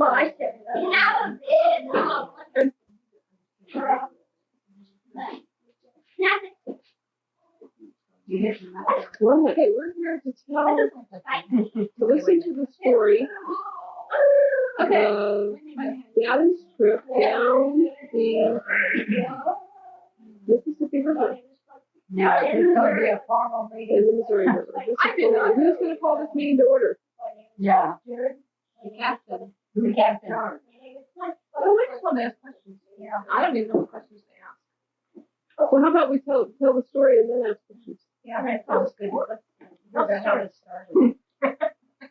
Well, I said okay, we're here to listen to the story of the Adams trip down the Mississippi River. Now, is this going to be a formal meeting? In the Missouri River. Who's going to call this meeting to order? Yeah. The captain. The captain. Well, we just want to ask questions. Yeah. I don't even know what questions to ask. Well, how about we tell the story and then ask questions? Yeah, that sounds good. How did it start?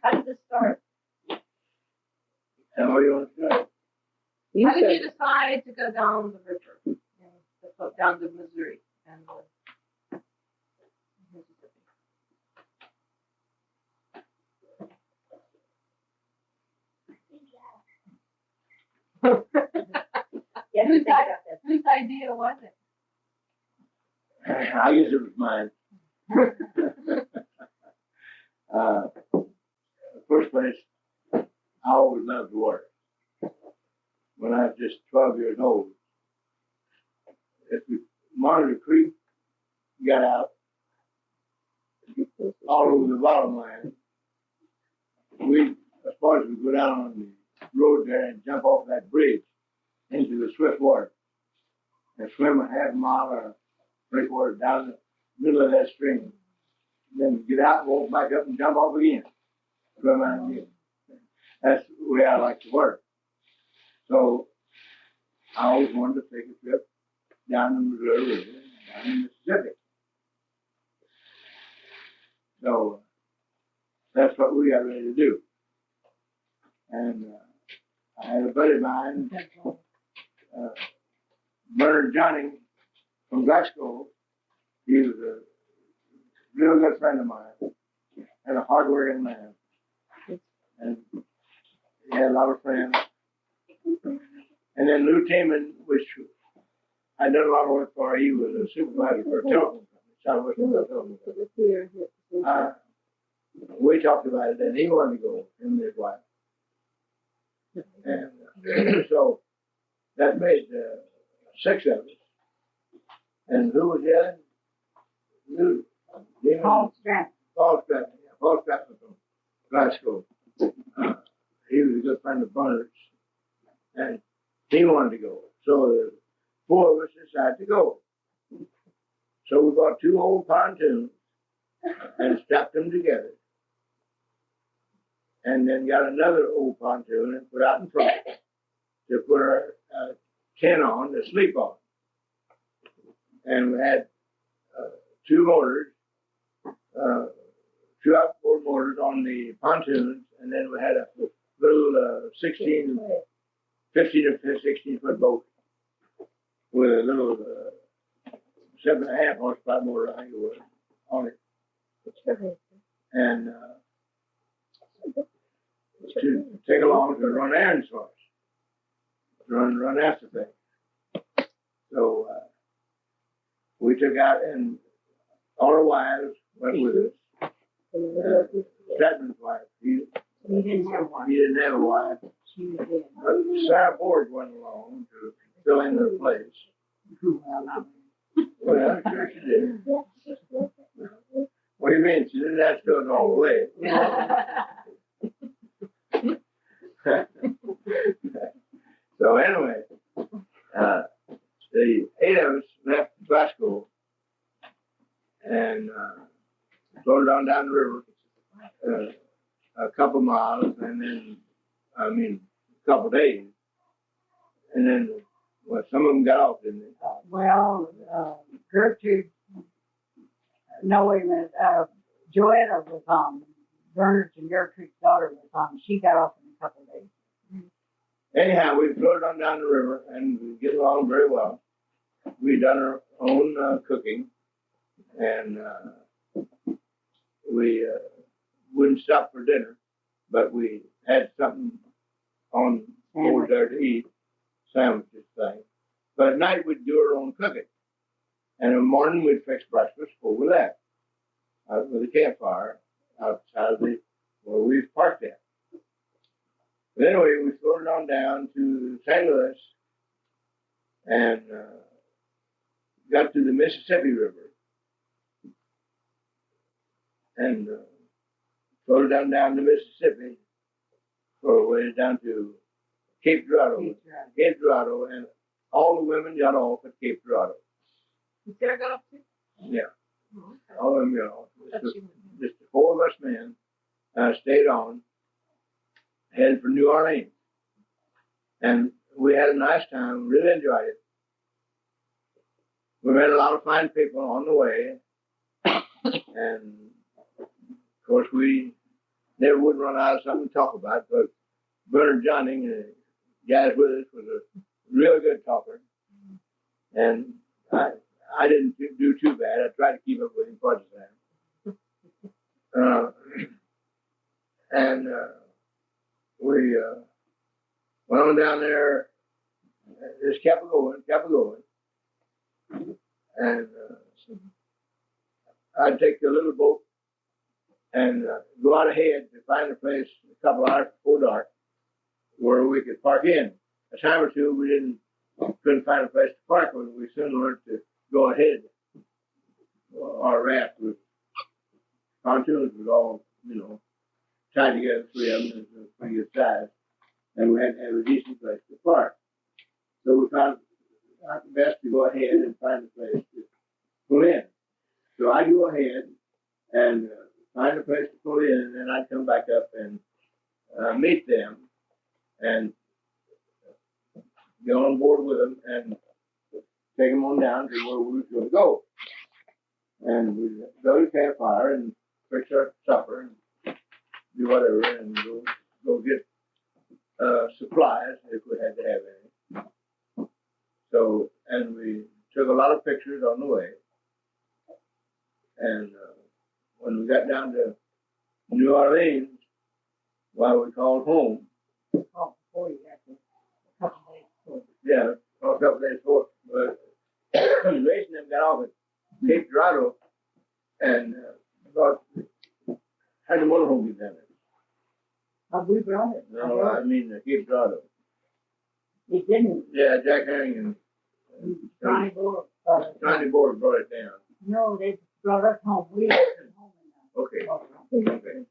How did it start? How do you want to start? How did you decide to go down the river, down the Missouri and Mississippi? Yeah, Whose idea was it? I guess it was mine. First place, I always loved water. When I was just 12 years old, at the Margarita Creek, got out all over the bottom line. We, as far as we go down on the road there and jump off that bridge into the swift water and swim a half mile or 3/4 down the middle of that stream. Then get out, walk back up and jump off again. Swim out again. That's the way I like to work. So I always wanted to take a trip down the Missouri River, down in Mississippi. So that's what we got ready to do. And I had a buddy of mine, Bernard Johnny from Glasgow. He was a real good friend of mine and a hard-working man. And he had a lot of friends. And then Lou Taman, which I done a lot of work for, he was a supervisor for a telephone company. We talked about it, and he wanted to go, him and his wife. And so that made 6 of us. And who was the other? Lou. Paul Stratton. Paul Stratton, yeah. Paul Stratton from Glasgow. He was a good friend of Bernard's. And he wanted to go. So the 4 of us decided to go. So we bought 2 old pontoons and strapped them together. And then got another old pontoon and put out in front to put our tent on to sleep on. And we had 2 motors, 2 outboard motors on the pontoons, and then we had a little 15 or 16 foot boat with a little 7.5 horsepower motor, I think it was, on it. And to take along to run errands for us, run after things. So we took out, and all our wives went with us. Stratton's wife, he didn't have a wife. But Sarah Ford went along to fill in her place. Well, sure she did. What do you mean? She didn't have to do it all the way. So anyway, the 8 of us left Glasgow and floated on down the river a couple miles, and then, a couple days. And then, well, some of them got off, didn't they? Well, Gertrude, no, wait a minute, Joetta was on. Bernard's and Gertrude's daughter was on. She got off in a couple of days. Anyhow, we floated on down the river and we get along very well. We done our own cooking, and we wouldn't stop for dinner, but we had something on board there to eat, sandwiches, things. But at night we'd do our own cooking, and in the morning we'd fix breakfast before we left, with a campfire outside of where we parked at. But anyway, we floated on down to St. Louis and got to the Mississippi River and floated down to Mississippi for a ways down to Cape Girardeau. Cape Girardeau, and all the women got off at Cape Girardeau. You Sarah got up too? Yeah, Oh, okay. all of them got off. Thought she went. Just the four of us men stayed on, headed for New Orleans. And we had a nice time, really enjoyed it. We met a lot of fine people on the way. And of course, we never would run out of something to talk about, but Bernard Johning, the guy with us, was a real good talker. And I didn't do too bad. I tried to keep up with him part of the time. We went on down there, just kept going. And I'd take the little boat and go out ahead to find a place a couple hours before dark where we could park in. A time or two we couldn't find a place to park, but we soon learned to go ahead. Our raft was pontoons was all, tied together, three of them, and pretty good size. And we had to have a decent place to park. So we found it best to go ahead and find a place to pull in. So I'd go ahead and find a place to pull in, and then I'd come back up and meet them and go on board with them and take them on down to where we were going to go. And we'd go to the campfire and fix our supper and do whatever and go get supplies if we had to have any. So, and we took a lot of pictures on the way. And when we got down to New Orleans, while we called home. Oh, before you got to, a couple days before. Yeah, a couple days before. But Racing them got off at Cape Girardeau and had the motorhome get down there. We brought it. No, I mean Cape Girardeau. It didn't. Yeah, Jack Herring and Johnny Board. Johnny Board brought it down. No, they brought us home. We were home Okay. in Okay.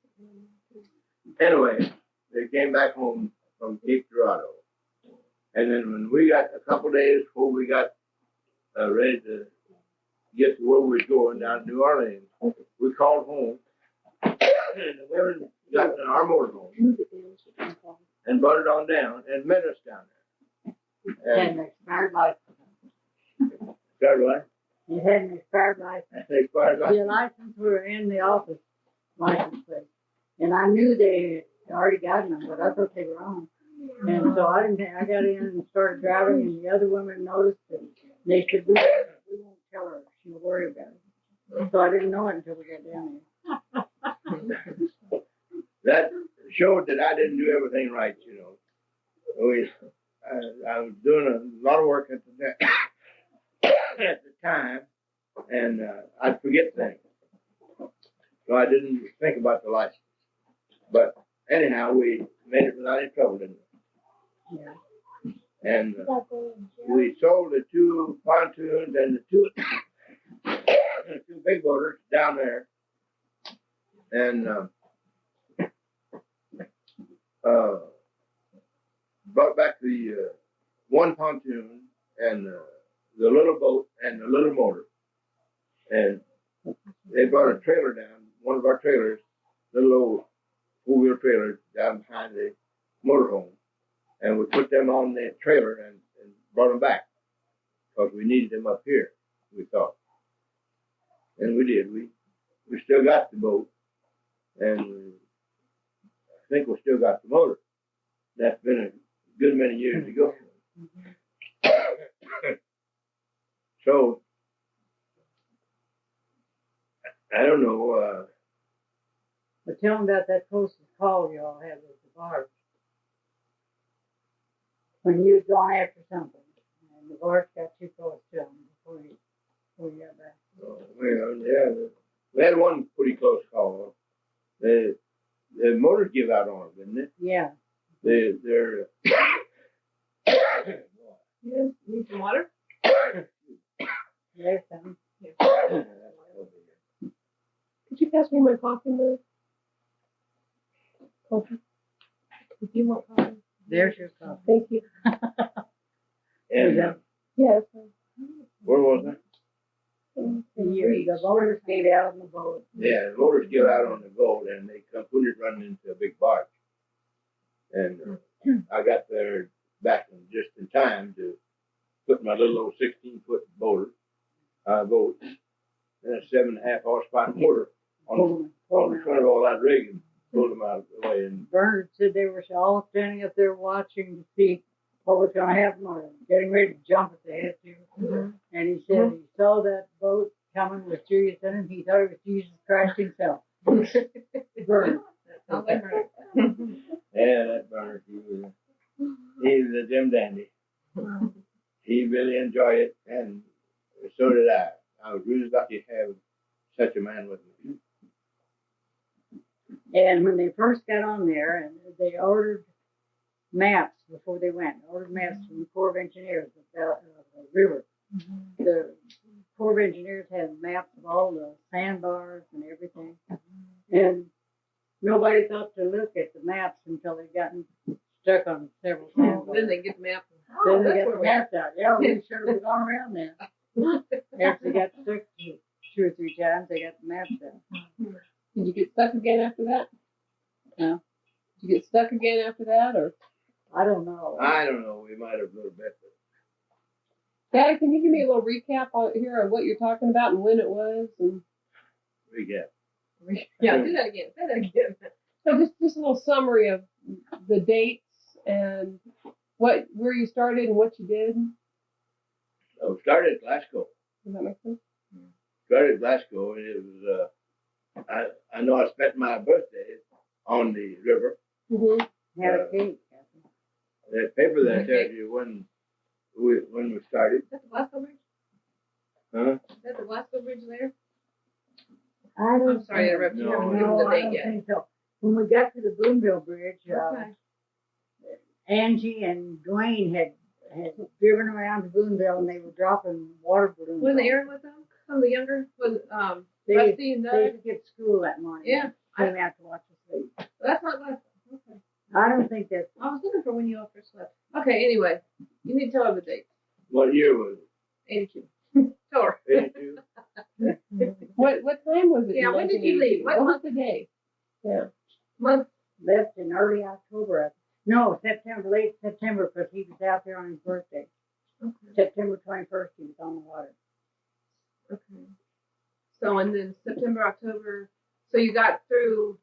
Anyway, they came back home from Cape Girardeau. And then when we got a couple days before we got ready to get to where we were going down to New Orleans, we called home. And the women got in our motorhome and brought it on down and met us down there. and an expired license. Started what? You had an expired license. They expired like Your license were in the office, license plate. And I knew they had already gotten them, but I thought they were on. And so I got in and started driving, and the other women noticed, and they said, we won't tell her. She'll worry about it. So I didn't know it until we got down there. that showed that I didn't do everything right, I was doing a lot of work at the time, and I'd forget things. So I didn't think about the license. But anyhow, we made it without any trouble, didn't we? Yeah. And we sold the two pontoons and the two big boaters down there. And brought back the one pontoon and the little boat and the little motor. And they brought a trailer down, one of our trailers, little old four-wheel trailer down behind the motorhome. And we put them on the trailer and brought them back because we needed them up here, we thought. And we did. We still got the boat, and I think we still got the motor. That's been a good many years ago. So, I don't know. But tell them about that closest call y'all had with the barge. When you was going after something, and the barge got too close to them before you got back. Yeah, we had one pretty close call. The motors give out on it, didn't it? Yeah. They're Yes, need some water? There's some. Could you pass me my coffee, Liz? Coffee? If you want coffee. There's your coffee. Thank you. and Yes. where was that? The voters get out on the boat. Yeah, the voters get out on the boat and they come put it running into a big barge. And I got there back in just in time to put my little old 16-foot boat and a 7.5 horsepower motor on the front of all that rig and pulled them out of the way. And Bernard said they were all standing up there watching to see what was going to happen or getting ready to jump if they had to. And he said he saw that boat coming with Julius in it. He thought it was Jesus Christ himself. Bernard. Sounds like her. yeah, that Bernard, he's a dim dandy. He really enjoyed it, and so did I. I was really lucky to have such a man with me. And when they first got on there, and they ordered maps before they went, ordered maps from the Corps of Engineers about the river. The Corps of Engineers had maps of all the sandbars and everything. And nobody thought to look at the maps until they gotten stuck on several sandbars. Then they get the map. Then they that's got where the we are. maps out. Yeah, we should have gone around there. After they got stuck 2 or 3 times, they got the maps out. Did you get stuck again after that? No. Did you get stuck again after that, or? I don't know. I don't know, we might have a little bit. Dad, can you give me a little recap here of what you're talking about and when it was? And Recap. yeah, do that again. Say that again. So just a little summary of the dates and where you started and what you did. So started at Glasgow. Does that make sense? Started at Glasgow, and it was, I know I spent my birthday on the river. Mm-hmm. Had a cake. That paper that tells you when we started. Is that the Glasgow Bridge? Huh? Is that the Glasgow Bridge there? I don't I'm sorry to interrupt you. No, haven't given No, the I date don't yet. think so. When we got to the Boonville Bridge, Okay. Angie and Dwayne had driven around to Boonville and they were dropping water balloons. Wasn't off. Aaron with them? Some of the younger was They, Rusty and they Doug? skipped school that morning. Yeah. Came out to watch us leave. That's not Glasgow. Okay. I don't think that's, I was looking for when you all first left. Okay, anyway, you need to tell her the date. What year was 82. Tell her. it? 82? What time was it? Yeah, in when did you 1982? leave? What was the day? Yeah. month left in early October. No, September, late September, because he was out there on his birthday. Okay. September 21st, he was on the water. Okay. So, and then September, October, so you got through,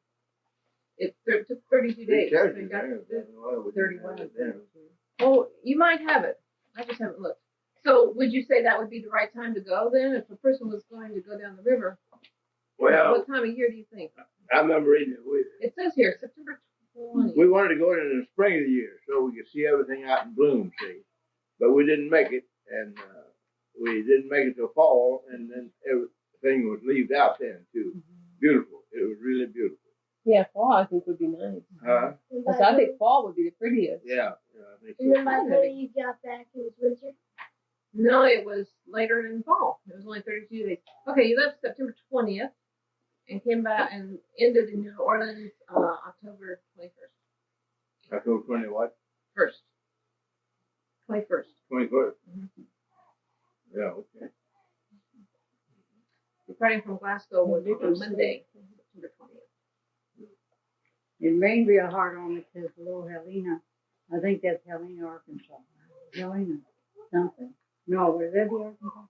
it took 32 days. So you got through 31. Oh, you might have it. I just haven't looked. So would you say that would be the right time to go then? If a person was going to go down the river, Well, what time of year do you think? I remember reading it. It says here, September 20. We wanted to go in the spring of the year so we could see everything out in bloom, see. But we didn't make it, and we didn't make it till fall, and then everything was leaved out then, too. Beautiful. It was really beautiful. Yeah, fall I think would be nice. Huh? So I think fall would be the prettiest. Yeah. I think so. And then by the time you got back, it was winter. No, it was later in fall. It was only 32 days. Okay, you left September 20th and came back and ended in New Orleans October 21st. October 20 what? 21st. 21st. Mhm. Yeah, okay. Departing from Glasgow was on Monday, September 20th. It rained real hard on me because little Helena, I think that's Helena, Arkansas. Helena, something. No, was that the Arkansas?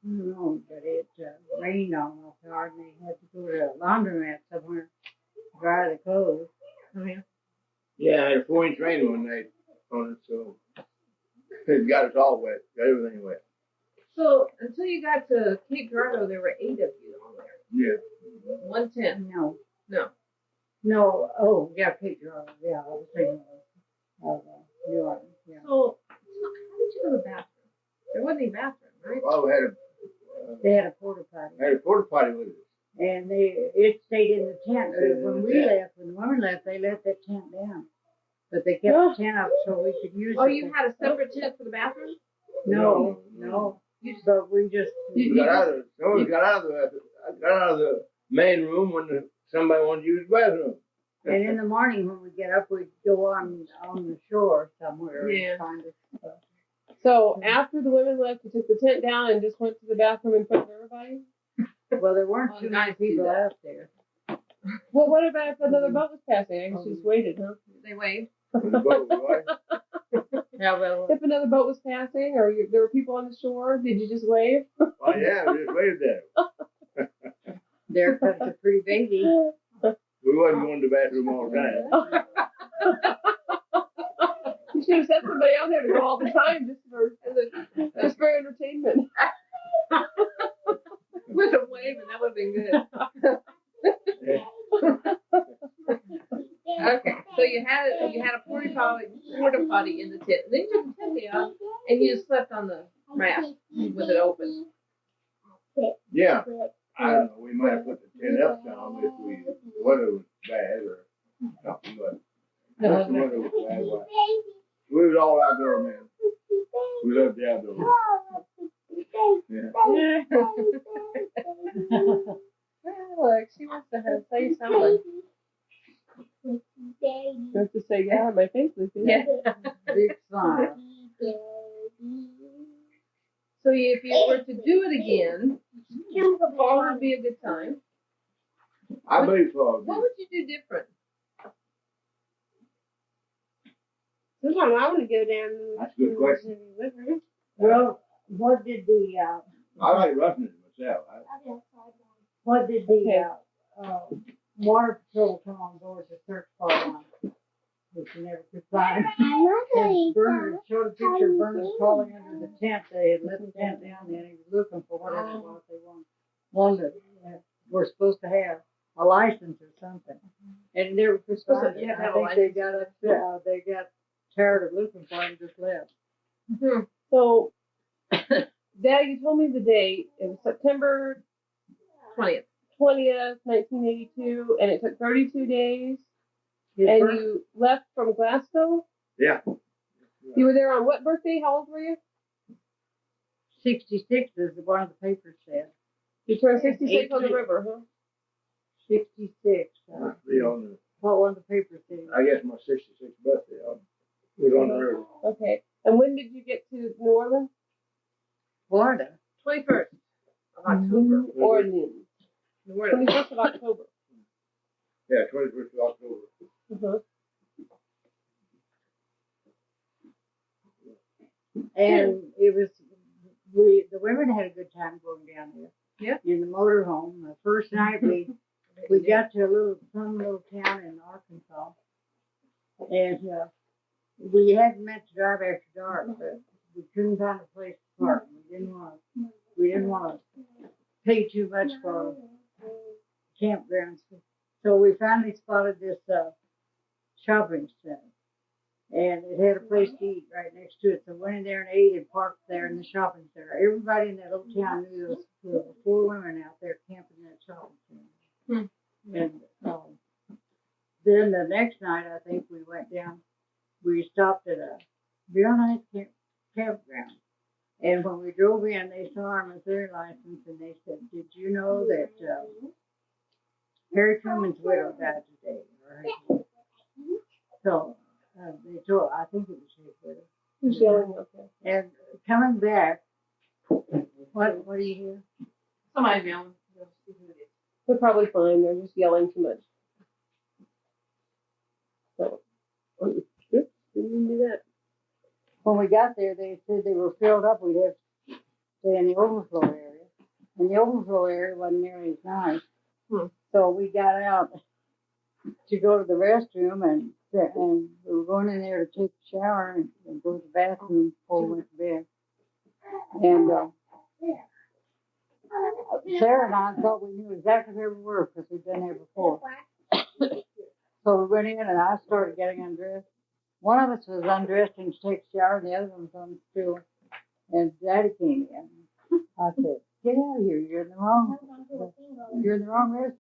I don't know, but it rained on us hard and they had to go to a laundromat somewhere to dry the clothes. Oh, yeah. Yeah, I had a 4-inch rain one night on it, so it got us all wet, got everything wet. So until you got to Cape Girardeau, there were 8 of you on there. Yeah. 110. No. No. No, oh, yeah, Cape Girardeau, yeah, I was thinking of New Orleans, yeah. So how did you go to the bathroom? There wasn't any bathroom, right? Well, we had They had a porta potty. a porta potty with us. And it stayed in the tent. When we left, when the women left, they left that tent down. but they kept the tent up so we could use it. Oh, you had a separate tent for the bathroom? No. But we just, We got out of the main room when somebody wanted to use the bathroom. and in the morning when we get up, we'd go on the shore somewhere Yeah. and find it. So after the women left, you took the tent down and just went to the bathroom in front of everybody? Well, there weren't Well, too many guys do people that. out there. Well, what about if another boat was passing? I guess you just waited, huh? They waved. When the boat was right. Yeah, well, If another boat was passing or there were people on the shore, did you just wave? Oh, yeah, we just waited there. there comes a pretty baby. We wasn't going to the bathroom all the time. You should have sent somebody out there to go all the time just for entertainment. With a wave, and that would have been good. Okay, so you had a porta potty in the tent. Then you took the tent down and you just slept on the mat with it open. Yeah. I don't know, we might have put the tent up some if the weather was bad or something, but if the weather was bad, well, we was all outdoor, man. We loved the outdoors. Yeah. Look, she wants to say something. You have to say, yeah, on my face, Lucy. Yeah. Big smile. So if you were to do it again, fall would be a good time. I believe so. What would you do different? Sometimes I want to go down That's a good question. the river. Well, what did the I like roughing it myself. water patrol come on board to search for one, which you never could find? And Bernard showed a picture of Bernard crawling under the tent. They had let the tent down there and he was looking for whatever it was they wanted. Were supposed to have a license or something. And he never could find it. You have to I have a think they got upset, they got tired of looking for him and just left. So, Dad, you told me the date. It was September 20th. 20th, 1982, and it took 32 days. His And birth- you left from Glasgow? Yeah. You were there on what birthday? How old were you? 66 is one of the papers said. You turned 66 on the 18. river, huh? 66. Must be on the, What one of the papers said. I guess my 66th birthday. I was on the river. Okay. And when did you get to New Orleans? Florida. 21st of October. New Orleans. New Orleans. 21st of October. Yeah, 21st of October. Uh-huh. And it was, the women had a good time going down there. Yeah. In the motorhome. The first night we got to some little town in Arkansas. And we had meant to drive after dark, but we couldn't find a place to park. We didn't want to pay too much for campgrounds. So we finally spotted this shopping center. And it had a place to eat right next to it. So went in there and ate and parked there in the shopping center. Everybody in that little town knew there were 4 women out there camping in that shopping center. And then the next night, I think we went down, we stopped at a real nice campground. And when we drove in, they saw our Missouri license and they said, "Did you know that Harry Truman's widow died today?" So they told, I think it was his widow. Who's yelling up there? And coming back, what do you hear? Somebody's yelling. They're probably fine. They're just yelling too much. So, oops, didn't do that. When we got there, they said they were filled up. We'd have to stay in the overflow area. And the overflow area wasn't nearly as nice. So we got out to go to the restroom and we were going in there to take a shower and go to the bathroom before we went to bed. And Sarah and I thought we knew exactly where we were because we'd been there before. So we went in and I started getting undressed. One of us was undressed and to take a shower, and the other one was on the stool. And Daddy came in. I said, "Get out of here! You're in the wrong restroom."